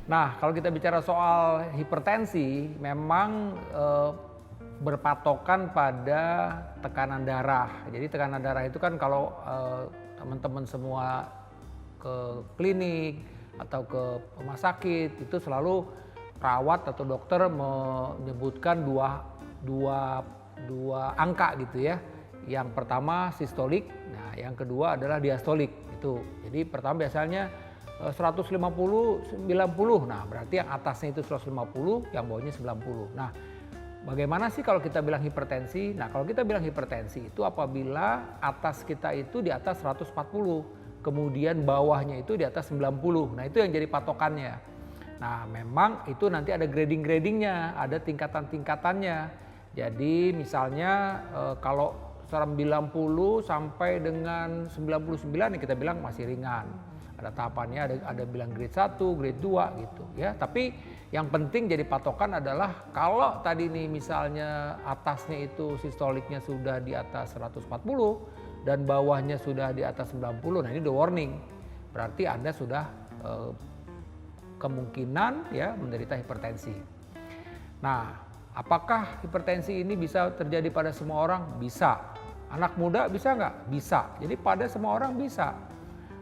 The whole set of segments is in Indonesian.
Nah, kalau kita bicara soal hipertensi, memang berpatokan pada tekanan darah. Jadi tekanan darah itu kan kalau teman-teman semua ke klinik atau ke rumah sakit itu selalu perawat atau dokter menyebutkan dua angka gitu ya. Yang pertama sistolik, nah yang kedua adalah diastolik itu. Jadi pertama biasanya 150, 90, nah berarti yang atasnya itu 150, yang bawahnya 90. Nah bagaimana sih kalau kita bilang hipertensi? Nah kalau kita bilang hipertensi itu apabila atas kita itu di atas 140, kemudian bawahnya itu di atas 90, nah itu yang jadi patokannya. Nah memang itu nanti ada grading-gradingnya, ada tingkatan-tingkatannya. Jadi misalnya kalau 90 sampai dengan 99 yang kita bilang masih ringan. Ada tahapannya, ada bilang grade 1, grade 2 gitu ya. Tapi yang penting jadi patokan adalah kalau tadi nih misalnya atasnya itu sistoliknya sudah di atas 140 dan bawahnya sudah di atas 90, nah ini the warning. Berarti Anda sudah kemungkinan ya menderita hipertensi. Nah, apakah hipertensi ini bisa terjadi pada semua orang? Bisa. Anak muda bisa nggak? Bisa. Jadi pada semua orang bisa.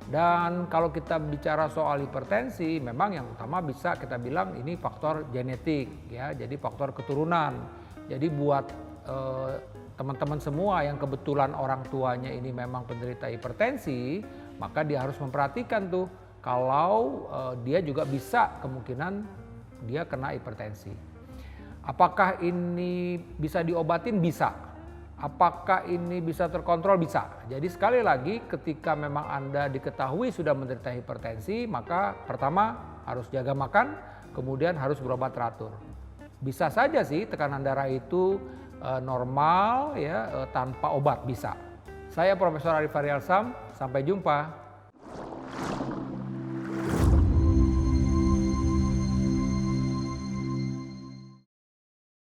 Dan kalau kita bicara soal hipertensi, memang yang utama bisa kita bilang ini faktor genetik ya, jadi faktor keturunan. Jadi buat teman-teman semua yang kebetulan orang tuanya ini memang penderita hipertensi, maka dia harus memperhatikan tuh kalau dia juga bisa kemungkinan dia kena hipertensi. Apakah ini bisa diobatin? Bisa. Apakah ini bisa terkontrol? Bisa. Jadi sekali lagi ketika memang Anda diketahui sudah menderita hipertensi, maka pertama harus jaga makan, kemudian harus berobat teratur. Bisa saja sih tekanan darah itu normal ya tanpa obat bisa. Saya Profesor Arif Faryalsam, sampai jumpa.